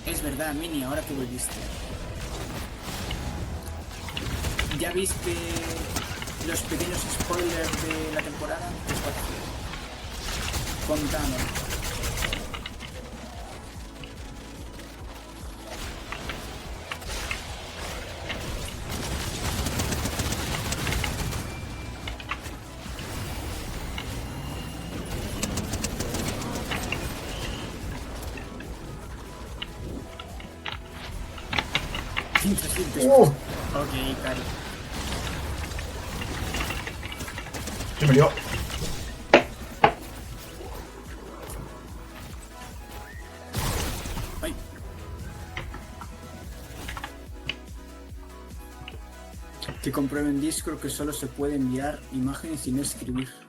Es verdad, Mini, ahora que volviste. ¿Ya viste los pequeños spoilers de la temporada? Contame. Ok, Cari. Se me lió. Ay. Que compruebe en Discord que solo se puede enviar imágenes y no escribir.